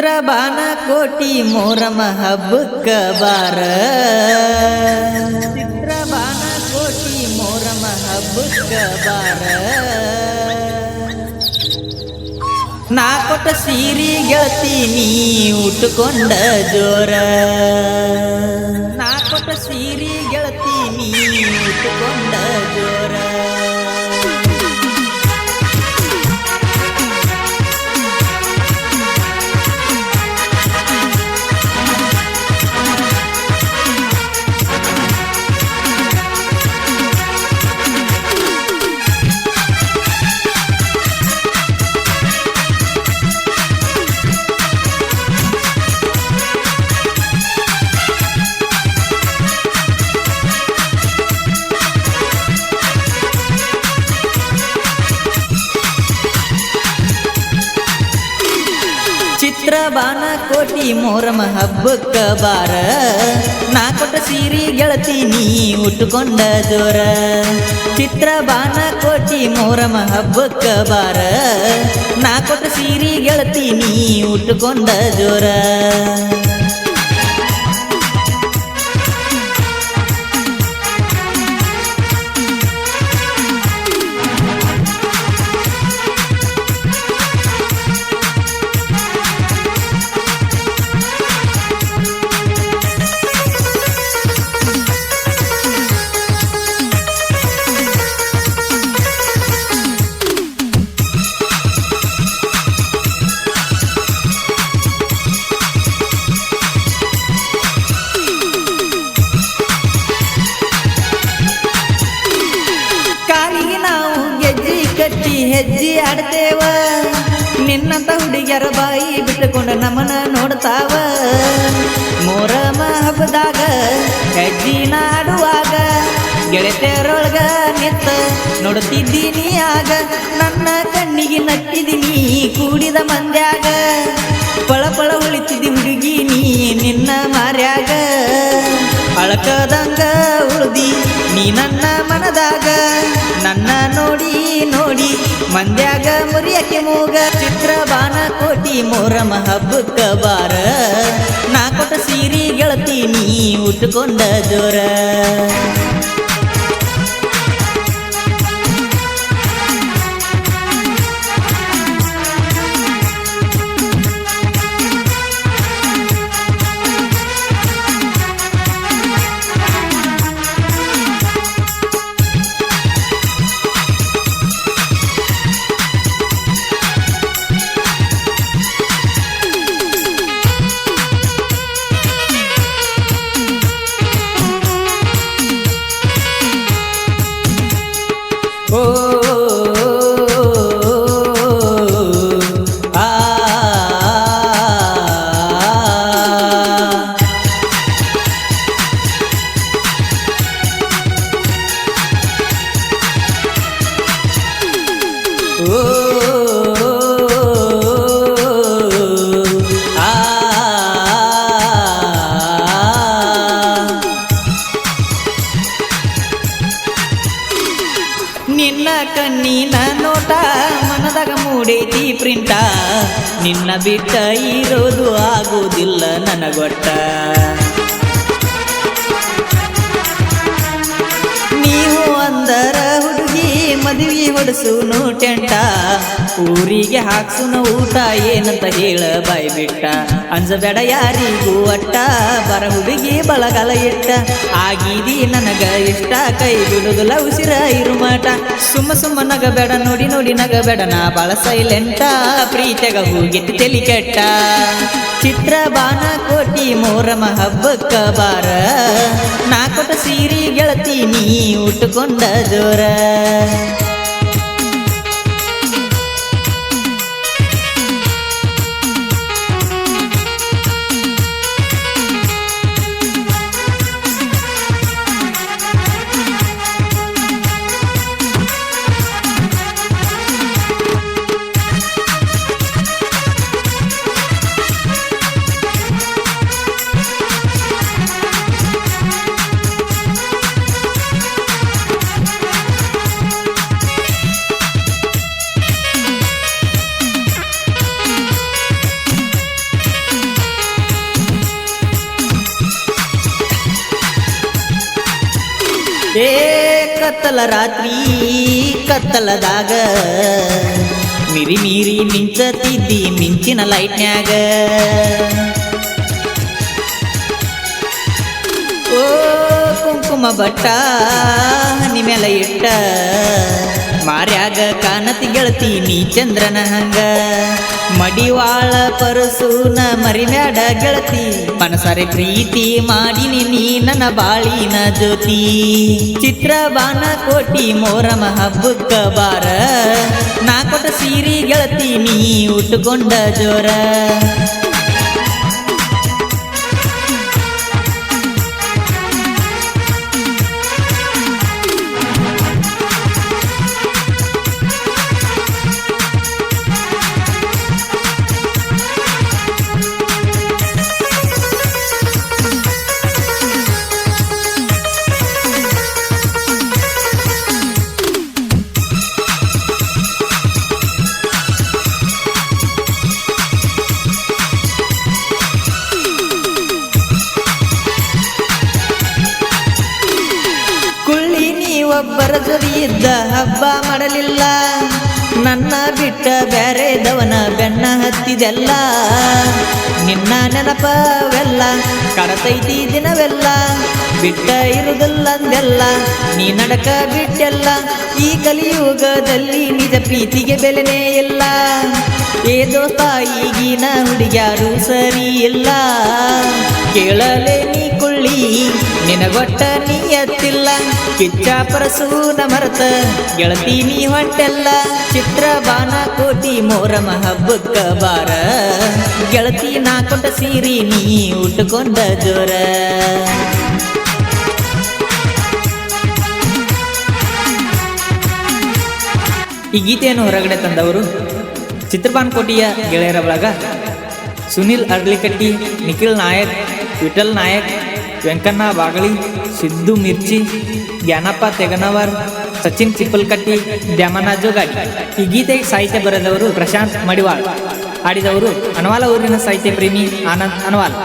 ಚಿತ್ರ ಬಾನಕೋಟಿ ಮೊಹರಂ ಹಬ್ಬಕ್ಕ ಬಾರ ಚಿತ್ರ ಬಾನಕೋಟಿ ಮೊಹರಂ ಹಬ್ಬಕ್ಕ ಬಾರ ನಾ ಕೊಟ್ಟ ಸೀರಿ ಗೆಳತಿ ನೀ ಉಟ್ಕೊಂಡ ಜೋರ ನಾ ಕೊಟ್ಟ ಸೀರಿ ಗೆಳತಿ ನೀ ಉಟ್ಕೊಂಡ ಜೋರ ಚಿತ್ರ ಬಾನಕೋಟಿ ಮೊಹರಂ ಹಬ್ಬಕ್ಕ ಬಾರ ನಾ ಕೊಟ್ಟ ಸೀರಿ ಗೆಳತಿ ನೀ ಉಟ್ಕೊಂಡ ಜೋರ ಚಿತ್ರ ಬಾನಕೋಟಿ ಮೊಹರಂ ಹಬ್ಬಕ್ಕ ಬಾರ ನಾ ಕೊಟ್ಟ ಸೀರಿ ಗೆಳತಿ ನೀ ಉಟ್ಕೊಂಡ ಜೋರ ಹೆಜ್ಜೆ ಆಡ್ತೇವ ನಿನ್ನಂತ ಹುಡುಗಿಯರ ಬಾಯಿ ಬಿಟ್ಟುಕೊಂಡು ನಮ್ಮನ ನೋಡ್ತಾವ ಮೊಹರಂ ಹಬ್ಬದಾಗ ಹೆಜ್ಜಿನ ಆಡುವಾಗ ಗೆಳತಿಯರೊಳಗ ನಿತ್ತ ನೋಡುತ್ತಿದ್ದೀನಿ ಆಗ ನನ್ನ ಕಣ್ಣಿಗೆ ನಟ್ಟಿದ್ದೀನಿ ಕೂಡಿದ ಮಂದ್ಯಾಗ ಪಳ ಪಳ ಉಳಿತಿದ್ದಿ ಹುಡುಗಿ ನೀ ನಿನ್ನ ಮಾರ್ಯಾಗ ಅಳಕದಂಗ ಉಳ್ದಿ ನೀ ನನ್ನ ಮನದಾಗ ನನ್ನ ನೋಡಿ ನೋಡಿ ಮಂದ್ಯಾಗ ಮುರಿಯಕ್ಕೆ ಮೂಗ ಚಿತ್ರ ಬಾನಕೋಟಿ ಮೊಹರಂ ಹಬ್ಬಕ್ಕ ಬಾರ ನಾ ಕೊಟ್ಟ ಸೀರಿ ಗೆಳತಿ ನೀ ಉಟ್ಕೊಂಡ ಜೋರ ನಿನ್ನ ಕಣ್ಣಿನ ನೋಟ ಮನದಾಗ ಮೂಡೈತಿ ಪ್ರಿಂಟ ನಿನ್ನ ಬಿಟ್ಟ ಇರೋದು ಆಗುವುದಿಲ್ಲ ನನಗೊಟ್ಟ ನೀವು ಅಂದರ ಹುಡುಗಿ ಮದುವೆ ಹೊಡಸುನು ಟೆಂಟ ಊರಿಗೆ ಹಾಕ್ಸುನು ಊಟ ಏನಂತ ಹೇಳ ಬಾಯ್ ಬಿಟ್ಟ ಅಂಜಬೇಡ ಯಾರಿಗೂ ಅಟ್ಟ ಬರ ಹುಡುಗಿ ಬಳಗಲ ಇಟ್ಟ ಆಗಿದಿ ನನಗ ಇಷ್ಟ ಕೈ ಬಿಡುದಿಲ್ಲ ಉಸಿರ ಇರುಮಾಟ ಸುಮ್ಮ ನಗಬೇಡ ನೋಡಿ ನೋಡಿ ನಗಬೇಡ ನಾ ಬಾಳ ಸೈಲೆಂಟ ಪ್ರೀತಿಯಾಗ ಹೋಗಿತ್ತು ತಲಿ ಕೆಟ್ಟ ಚಿತ್ರ ಬಾನಕೋಟಿ ಮೊಹರಂ ಹಬ್ಬಕ್ಕ ಬಾರ ನಾ ಕೊಟ್ಟ ಸೀರಿ ಗೆಳತಿ ನೀ ಉಟ್ಕೊಂಡ ಜೋರ ಏ ಕತ್ತಲ ರಾತ್ರಿ ಕತ್ತಲದಾಗ ಮಿರಿ ಮೀರಿ ಮಿಂಚತಿದ್ದಿ ಮಿಂಚಿನ ಲೈಟ್ನ್ಯಾಗ ಓ ಕುಂಕುಮ ಬಟ್ಟ ಹನಿ ಮೇಲೆ ಇಟ್ಟ ಮಾರ್ಯಾಗ ಕಾಣತಿ ಗೆಳತಿ ನೀ ಚಂದ್ರನ ಹಂಗ ಮಡಿವಾಳ ಪರಸೂನ ಮರಿಮ್ಯಾಡ ಗೆಳತಿ ಮನಸಾರೆ ಪ್ರೀತಿ ಮಾಡಿನಿ ನೀ ನನ್ನ ಬಾಳಿನ ಜ್ಯೋತಿ ಚಿತ್ರಬಾನ ಕೋಟಿ ಮೋರಮ ಹಬ್ಬಕ್ಕ ಬಾರ ನಾ ಕೊಟ್ಟ ಸೀರಿ ಗೆಳತಿ ನೀ ಉಟ್ಟುಕೊಂಡ ಜೋರ ಒಬ್ಬರ ಜೊತೆ ಇದ್ದ ಹಬ್ಬ ಮಾಡಲಿಲ್ಲ ನನ್ನ ಬಿಟ್ಟ ಬ್ಯಾರೆದವನ ಬೆನ್ನ ಹತ್ತಿದೆಲ್ಲ ನಿನ್ನ ನೆನಪವೆಲ್ಲ ಕಡತೈತಿ ದಿನವೆಲ್ಲ ಬಿಟ್ಟ ಇರುವುದಿಲ್ಲಂದೆಲ್ಲ ನೀ ನಡಕ ಬಿಟ್ಟೆಲ್ಲ ಈ ಕಲಿಯುಗದಲ್ಲಿ ನಿಜ ಪ್ರೀತಿಗೆ ಬೆಲೆನೇ ಇಲ್ಲ ಏ ದೋಸ್ತ ಈಗಿನ ಹುಡುಗ್ಯಾರು ಸರಿ ಇಲ್ಲ ಕೇಳಲೇ ನೀ ಕೊಳ್ಳಿ ನಿನಗೊಟ್ಟ ನೀ ಎತ್ತಿಲ್ಲ ಕಿಚ್ಚ ಪರಸೂನ ಮರತ ಗೆಳತಿ ನೀ ಹೊಂಟೆಲ್ಲ ಚಿತ್ರಬಾನ ಕೋಟಿ ಮೋರಮ ಹಬ್ಬಕ್ಕ ಬಾರ ಗೆಳತಿ ನಾ ಕೊಟ್ಟ ಸೀರಿ ನೀ ಉಟ್ಟುಕೊಂಡ ಜೋರ ಈ ಗೀತೆಯನ್ನು ಹೊರಗಡೆ ತಂದವರು ಚಿತ್ರಬಾನ ಕೋಟಿಯ ಗೆಳೆಯರ ಬಳಗ ಸುನಿಲ್ ಅರ್ಲಿಕಟ್ಟಿ, ನಿಖಿಲ್ ನಾಯಕ್, ವಿಠಲ್ ನಾಯಕ್, ವೆಂಕಣ್ಣ ಬಾಗಳಿ, ಸಿದ್ದು ಮಿರ್ಚಿ, ಜ್ಞಾನಪ್ಪ ತೆಗನವರ್, ಸಚಿನ್ ಚಿಪ್ಪಲ್ಕಟ್ಟಿ, ದ್ಯಾಮನ ಜೋಗಾಡಿ. ಈ ಗೀತೆಗೆ ಸಾಹಿತ್ಯ ಬರೆದವರು ಪ್ರಶಾಂತ್ ಮಡಿವಾಳ್, ಹಾಡಿದವರು ಅನವಾಲ ಊರಿನ ಸಾಹಿತ್ಯ ಪ್ರೇಮಿ ಆನಂದ್ ಅನವಾಲ್.